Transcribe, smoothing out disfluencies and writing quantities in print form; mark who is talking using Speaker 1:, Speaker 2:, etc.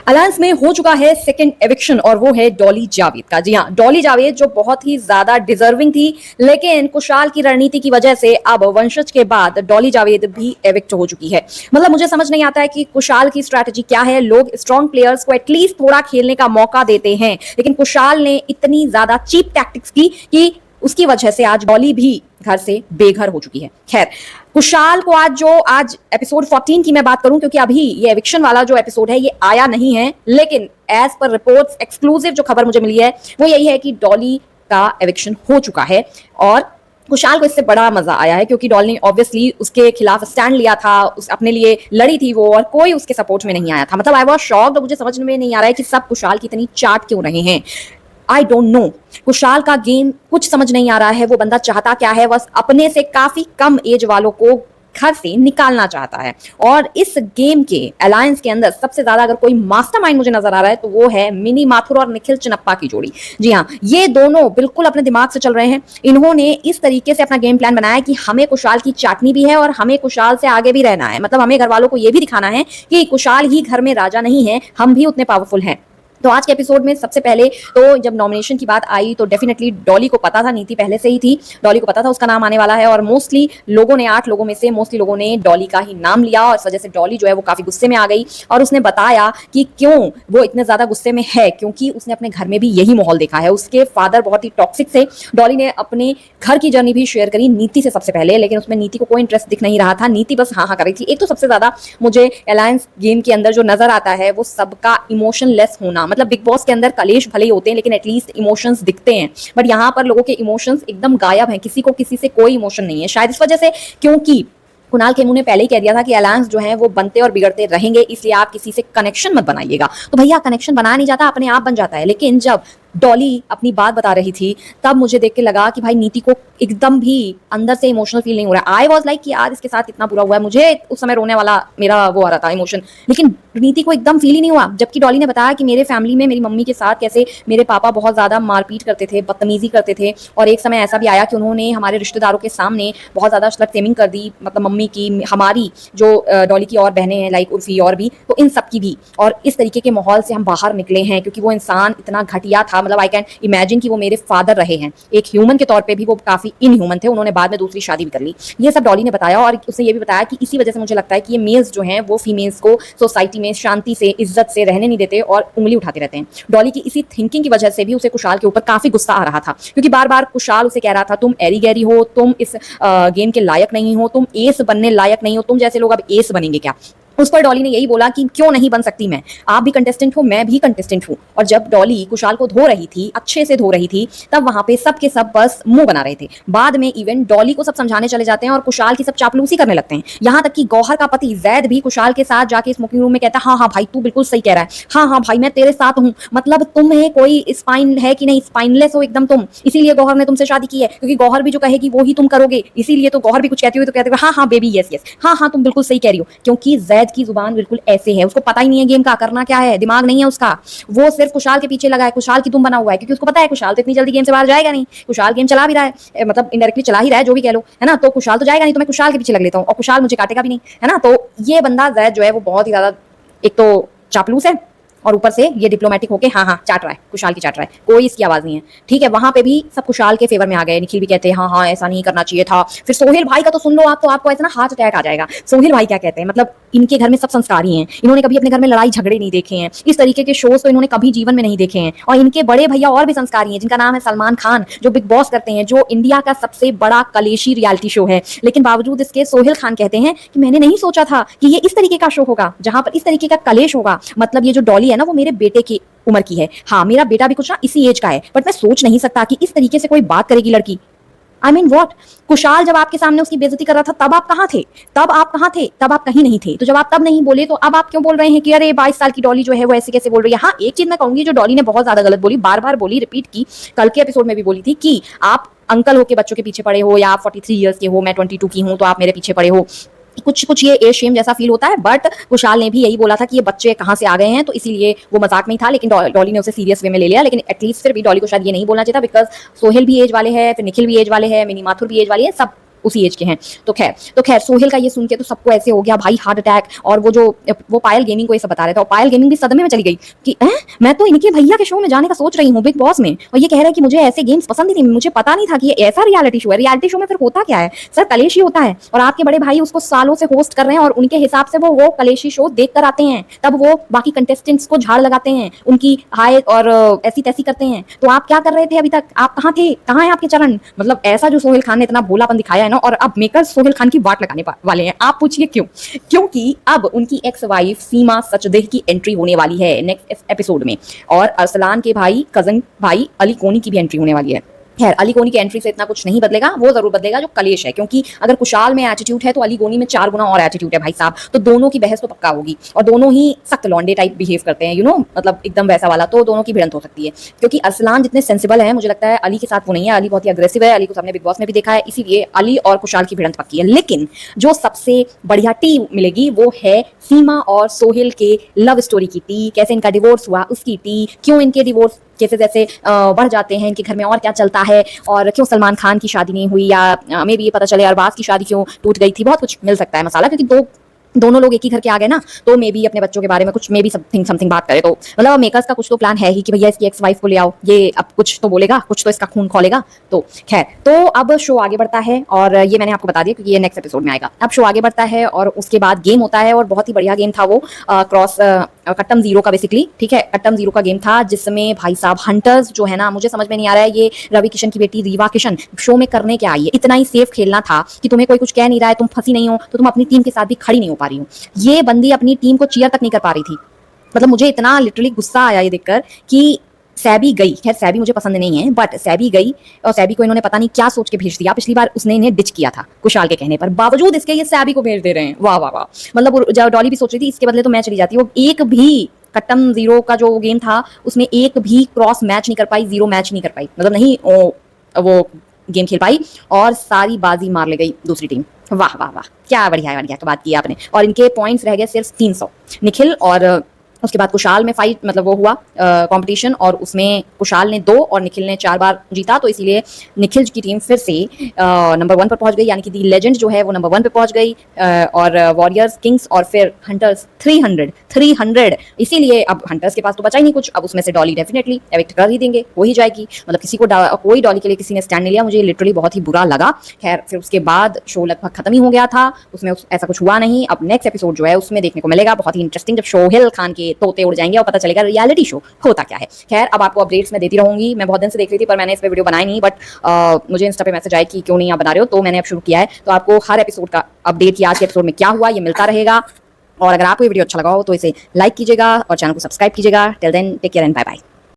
Speaker 1: Alliance में हो चुका है सेकंड एविक्शन और वो है डॉली जावेद का। जी हाँ, डॉली जावेद जो बहुत ही ज्यादा डिजर्विंग थी, लेकिन कुशाल की रणनीति की वजह से अब वंशज के बाद डॉली जावेद भी एविक्ट हो चुकी है। मतलब मुझे समझ नहीं आता है कि कुशाल की स्ट्रैटेजी क्या है। लोग स्ट्रॉन्ग प्लेयर्स को एटलीस्ट थोड़ा खेलने का मौका देते हैं, लेकिन कुशाल ने इतनी ज्यादा चीप टैक्टिक्स की कि उसकी वजह से आज डॉली भी घर से बेघर हो चुकी है। खैर, कुशाल को आज एपिसोड 14 की मैं बात करूं, क्योंकि अभी ये एविक्शन वाला जो एपिसोड है ये आया नहीं है, लेकिन एज पर रिपोर्ट्स एक्सक्लूसिव जो खबर मुझे मिली है वो यही है कि डॉली का एविक्शन हो चुका है। और कुशाल को इससे बड़ा मजा आया है क्योंकि डॉली ने ऑब्वियसली उसके खिलाफ स्टैंड लिया था, अपने लिए लड़ी थी वो, और कोई उसके सपोर्ट में नहीं आया था। मतलब आई वाज शॉक्ड। मुझे समझ में नहीं आ रहा है कि सब कुशाल की इतनी चाट क्यों रहे हैं। आई डोंट नो, कुशाल का गेम कुछ समझ नहीं आ रहा है। वो बंदा चाहता क्या है? बस अपने से काफी कम एज वालों को घर से निकालना चाहता है। और इस गेम के अलायंस के अंदर सबसे ज्यादा अगर कोई मास्टरमाइंड मुझे नजर आ रहा है तो वो है मिनी माथुर और निखिल चिनप्पा की जोड़ी। जी हाँ, ये दोनों बिल्कुल अपने दिमाग से चल रहे हैं। इन्होंने इस तरीके से अपना गेम प्लान बनाया कि हमें कुशाल की चाटनी भी है और हमें कुशाल से आगे भी रहना है। मतलब हमें घर वालों को यह भी दिखाना है कि कुशाल ही घर में राजा नहीं है, हम भी उतने पावरफुल हैं। तो आज के एपिसोड में सबसे पहले तो जब नॉमिनेशन की बात आई तो डेफिनेटली डॉली को पता था, नीति पहले से ही थी, डॉली को पता था उसका नाम आने वाला है। और मोस्टली लोगों ने 8 लोगों में से मोस्टली लोगों ने डॉली का ही नाम लिया और इस वजह से डॉली जो है वो काफी गुस्से में आ गई। और उसने बताया कि क्यों वो इतने ज्यादा गुस्से में है, क्योंकि उसने अपने घर में भी यही माहौल देखा है। उसके फादर बहुत ही टॉक्सिक थे। डॉली ने अपने घर की जर्नी भी शेयर करी नीति से सबसे पहले, लेकिन उसमें नीति को कोई इंटरेस्ट दिख नहीं रहा था। नीति बस हाँ हाँ कर रही थी। एक तो सबसे ज्यादा मुझे अलायंस गेम के अंदर जो नजर आता है वो सबका इमोशनलेस होना। मतलब बिग बॉस के अंदर कलेश भले ही होते हैं लेकिन एटलीस्ट इमोशंस दिखते हैं, बट यहाँ पर लोगों के इमोशंस एकदम गायब हैं। किसी को किसी से कोई इमोशन नहीं है, शायद इस वजह से क्योंकि कुणाल खेमू ने पहले ही कह दिया था कि अलायंस जो है वो बनते और बिगड़ते रहेंगे, इसलिए आप किसी से कनेक्शन मत बनाइएगा। तो भैया कनेक्शन बनाया नहीं जाता, अपने आप बन जाता है। लेकिन जब डॉली अपनी बात बता रही थी तब मुझे देख के लगा कि भाई नीति को एकदम भी अंदर से इमोशनल फील नहीं हो रहा। आई वाज लाइक कि यार इसके साथ इतना बुरा हुआ है, मुझे उस समय रोने वाला मेरा वो आ रहा था इमोशन, लेकिन नीति को एकदम फील ही नहीं हुआ। जबकि डॉली ने बताया कि मेरे फैमिली में मेरी मम्मी के साथ कैसे मेरे पापा बहुत ज्यादा मारपीट करते थे, बदतमीजी करते थे, और एक समय ऐसा भी आया कि उन्होंने हमारे रिश्तेदारों के सामने बहुत ज्यादा स्लट शेमिंग कर दी, मतलब मम्मी की, हमारी जो डॉली की और बहनें हैं लाइक उर्फी और भी, तो इन सब की भी। और इस तरीके के माहौल से हम बाहर निकले हैं क्योंकि वो इंसान इतना घटिया था। मतलब आई कैन इमेजिन कि वो मेरे फादर रहे हैं, एक ह्यूमन के तौर पे भी वो काफी इनह्यूमन थे। उन्होंने बाद में दूसरी शादी भी कर ली। ये सब डॉली ने बताया और उसने ये भी बताया कि इसी वजह से मुझे लगता है कि ये मेल्स जो हैं वो फीमेल्स को सोसाइटी में शांति से, इज्जत से रहने नहीं देते और उंगली उठाते रहते हैं। डॉली की इसी थिंकिंग की वजह से भी उसे कुशाल के ऊपर काफी गुस्सा आ रहा था, क्योंकि बार बार कुशाल उसे कह रहा था तुम एरी गैरी हो, तुम इस गेम के लायक नहीं हो, तुम एस बनने लायक नहीं हो, तुम जैसे लोग अब एस बनेंगे क्या। उस पर डॉली ने यही बोला कि क्यों नहीं बन सकती मैं, आप भी कंटेस्टेंट हो, मैं भी कंटेस्टेंट हूं। और जब डॉली कुशाल को धो रही थी, अच्छे से धो रही थी, तब वहां पे सब के सब बस मुंह बना रहे थे। बाद में इवन डॉली को सब समझाने चले जाते हैं और कुशाल की सब चापलूसी करने लगते हैं। यहां तक कि गौहर का पति जैद भी कुशाल के साथ जाके स्मोकिंग रूम में कहता है हाँ हाँ भाई तू बिल्कुल सही कह रहा है, हाँ हाँ भाई मैं तेरे साथ हूँ, मतलब तुम्हें कोई स्पाइन है कि नहीं, स्पाइनलेस हो एकदम तुम, इसीलिए गौहर ने तुमसे शादी की है, क्योंकि गौहर भी जो कहेगी वो ही तुम करोगे, इसीलिए तो गौहर भी कुछ कहती हुई तो कहते हुए हाँ हाँ बेबी यस यस, हाँ हाँ तुम बिल्कुल सही कह रही हो। क्योंकि जैद की जुबान बिल्कुल ऐसे है, उसको पता ही नहीं है गेम का करना क्या है, दिमाग नहीं है उसका, वो सिर्फ कुशाल के पीछे लगा है, कुशाल की तुम बना हुआ है, क्योंकि उसको पता है कुशाल तो इतनी जल्दी गेम से बाहर जाएगा नहीं। कुशाल गेम चला भी रहा है, मतलब इनडायरेक्टली चला ही रहा है, जो भी कह लो, है ना, तो कुशाल तो जाएगा नहीं, तो मैं कुशाल के पीछे लग लेता हूँ और कुशाल मुझे काटेगा भी नहीं, है ना। तो ये बंदा जैद जो है वो बहुत ही ज्यादा एक तो चापलूस है और ऊपर से ये डिप्लोमेटिक होके हाँ हाँ चाट रहा है, कुशाल की चाट रहा है, कोई इसकी आवाज नहीं है। ठीक है, वहां पे भी सब कुशाल के फेवर में आ गए। निखिल भी कहते हैं हाँ हाँ ऐसा नहीं करना चाहिए था। फिर सोहेल भाई का तो सुन लो आप, तो आपको ऐसा ना हार्ट अटैक आ जाएगा। सोहेल भाई क्या कहते हैं, मतलब इनके घर में सब संस्कारी हैं, इन्होंने कभी अपने घर में लड़ाई झगड़े नहीं देखे हैं, इस तरीके के शोज तो इन्होंने कभी जीवन में नहीं देखे हैं। और इनके बड़े भैया और भी संस्कारी हैं जिनका नाम है सलमान खान, जो बिग बॉस करते हैं, जो इंडिया का सबसे बड़ा कलेशी रियलिटी शो है। लेकिन बावजूद इसके सोहेल खान कहते हैं कि मैंने नहीं सोचा था कि ये इस तरीके का शो होगा जहां पर इस तरीके का कलेश होगा। मतलब ये जो डॉली है ना वो मेरे बेटे की उम्र की है, हाँ मेरा बेटा भी कुछ ना इसी एज का है, बट मैं सोच नहीं सकता कि इस तरीके से कोई बात करेगी लड़की। आई मीन वॉट, कुशाल जब आपके सामने उसकी बेइज्जती कर रहा था तब आप कहाँ थे, तब आप कहाँ थे, तब आप कहीं नहीं थे। तो जब आप तब नहीं बोले तो अब आप क्यों बोल रहे हैं कि अरे 22 साल की डॉली जो है वो ऐसे कैसे बोल रही है। हाँ एक चीज मैं कहूंगी जो डॉली ने बहुत ज्यादा गलत बोली, बार बार बोली, रिपीट की, कल के एपिसोड में भी बोली थी कि आप अंकल होके बच्चों के पीछे पड़े हो, या आप 43 ईयर्स के हो, मैं 22 की हूँ, तो आप मेरे पीछे पड़े हो। कुछ कुछ ये एज शेम जैसा फील होता है। बट कुशाल ने भी यही बोला था कि ये बच्चे कहाँ से आ गए हैं, तो इसीलिए वो मजाक में ही था, लेकिन डॉली ने उसे सीरियस वे में ले लिया। लेकिन एटलीस्ट फिर भी डॉली को शायद ये नहीं बोलना चाहिए था, बिकॉज सोहेल भी एज वाले हैं, फिर निखिल भी एज वाले हैं, मिनी माथुर भी एज वाली है, सब उसी एज के हैं। तो खैर सोहेल का ये सुन के तो सबको ऐसे हो गया भाई हार्ट अटैक। और वो पायल गेमिंग को ये सब बता रहे थे और पायल गेमिंग भी सदमे में चली गई कि मैं तो इनके भैया के शो में जाने का सोच रही हूँ बिग बॉस में, और ये कह रहे हैं कि मुझे ऐसे गेम्स पसंद ही नहीं, मुझे पता नहीं था कि ये ऐसा रियलिटी शो है। रियलिटी शो में फिर होता क्या है सर, कलेशी होता है और आपके बड़े भाई उसको सालों से होस्ट कर रहे हैं और उनके हिसाब से वो कलेशी शो देख कर आते हैं, तब वो बाकी कंटेस्टेंट्स को झाड़ लगाते हैं, उनकी हाय और ऐसी तैसी करते हैं। तो आप क्या कर रहे थे अभी तक, आप कहाँ थे, कहाँ है आपके चरण? मतलब ऐसा जो सोहेल खान ने इतना भोलापन दिखाया है ना, और अब मेकर्स सोहेल खान की वाट लगाने वाले हैं। आप पूछिए क्यों? क्योंकि अब उनकी एक्स वाइफ सीमा सचदेह की एंट्री होने वाली है नेक्स्ट एपिसोड में, और अरसलान के भाई कजन भाई अली कोनी की भी एंट्री होने वाली है। खैर अली कोनी की एंट्री से इतना कुछ नहीं बदलेगा, वो जरूर बदलेगा जो कलेश है, क्योंकि अगर कुशाल में एटीट्यूड है तो अली कोनी में 4 गुना और एटीट्यूड है भाई साहब। तो दोनों की बहस तो पक्का होगी और दोनों ही सख्त लौंडे टाइप बिहेव करते हैं, मतलब एकदम वैसा वाला। तो दोनों की भिड़ंत हो सकती है, क्योंकि अरसलान जितने सेंसिबल है मुझे लगता है अली के साथ वो नहीं है। अली बहुत ही अग्रेसिव है, अली को सबने बिग बॉस में भी देखा है, इसीलिए अली और कुशाल की भिड़ंत पक्की है। लेकिन जो सबसे बढ़िया टी मिलेगी वो है सीमा और सोहेल के लव स्टोरी की टी, कैसे इनका डिवोर्स हुआ उसकी टी, क्यों इनके डिवोर्स केसेस ऐसे बढ़ जाते हैं, इनके घर में और क्या चलता है, और क्यों सलमान खान की शादी नहीं हुई, या मे भी ये पता चले अरबाज की शादी क्यों टूट गई थी। बहुत कुछ मिल सकता है मसाला, क्योंकि दोनों लोग एक ही घर के आ गए ना, तो मे बी अपने बच्चों के बारे में कुछ मे बी समथिंग बात करे। तो मतलब मेकर्स का कुछ तो प्लान है ही कि भैया इसकी एक्स वाइफ को ले आओ, ये अब कुछ तो बोलेगा, कुछ तो इसका खून खोलेगा। तो खैर, तो अब शो आगे बढ़ता है और ये मैंने आपको बता दिया क्योंकि ये नेक्स्ट एपिसोड में आएगा। अब शो आगे बढ़ता है और उसके बाद गेम होता है, और बहुत ही बढ़िया गेम था वो, कट्टम जीरो का बेसिकली, ठीक है, कट्टम जीरो का गेम था, जिसमें भाई साहब हंटर्स जो है ना, मुझे समझ में नहीं आ रहा है ये रवि किशन की बेटी रीवा किशन शो में करने क्या आई है। इतना ही सेफ खेलना था कि तुम्हें कोई कुछ कह नहीं रहा है, तुम फंसी नहीं हो, तो तुम अपनी टीम के साथ भी खड़ी नहीं हो पा रही हो। ये बंदी अपनी टीम को चीयर तक नहीं कर पा रही थी। मतलब मुझे इतना लिटरली गुस्सा आया ये देखकर कि सैबी गई। खैर सैबी मुझे पसंद नहीं है, बट सैबी गई और सैबी को इन्होंने पता नहीं क्या सोच के भेज दिया। पिछली बार उसने इन्हें डिच किया था कुशाल के कहने पर, बावजूद इसके ये सैबी को भेज दे रहे हैं। वाह वाह वाह। मतलब जब डॉली भी सोच रही थी इसके बदले तो मैं चली जाती, वो एक भी कट्टम जीरो का जो गेम था उसमें एक भी क्रॉस मैच नहीं कर पाई, 0 मैच नहीं कर पाई, मतलब नहीं वो गेम खेल पाई और सारी बाजी मार ले गई दूसरी टीम। वाह वाह वाह, क्या बढ़िया बात की आपने। और इनके पॉइंट्स रह गए सिर्फ 300। निखिल और उसके बाद कुशाल में फाइट, मतलब वो हुआ कंपटीशन, और उसमें कुशाल ने 2 और निखिल ने 4 बार जीता, तो इसीलिए निखिल की टीम फिर से नंबर 1 पर पहुंच गई, यानी कि दी लेजेंड जो है वो नंबर 1 पे पहुंच गई। और वॉरियर्स, किंग्स और फिर हंटर्स 300। इसीलिए अब हंटर्स के पास तो बचा ही नहीं कुछ, अब उसमें से डॉली डेफिनेटली एविक्ट कर ही देंगे, हो ही जाएगी। मतलब किसी को कोई डॉली के लिए किसी ने स्टैंड नहीं लिया, मुझे लिटरली बहुत ही बुरा लगा। खैर फिर उसके बाद शो लगभग खत्म ही हो गया था, उसमें ऐसा कुछ हुआ नहीं। अब नेक्स्ट एपिसोड जो है उसमें देखने को मिलेगा बहुत ही इंटरेस्टिंग, जब सोहेल खान के तोते उड़ जाएंगे और पता चलेगा रियलिटी शो होता क्या है। खैर अब आपको अपडेट्स मैं देती रहूंगी। मैं बहुत दिन से देख रही थी पर मैंने इस पे वीडियो बनाई नहीं, बट मुझे इंस्टा पे मैसेज आया कि क्यों नहीं आप बना रहे हो, तो मैंने अब शुरू किया है। तो आपको हर एपिसोड का अपडेट, कि आज के एपिसोड में क्या हुआ, ये मिलता रहेगा। और अगर आपको ये वीडियो अच्छा लगा हो तो इसे लाइक कीजिएगा और चैनल को सब्सक्राइब कीजिएगा। Till then take care and bye bye.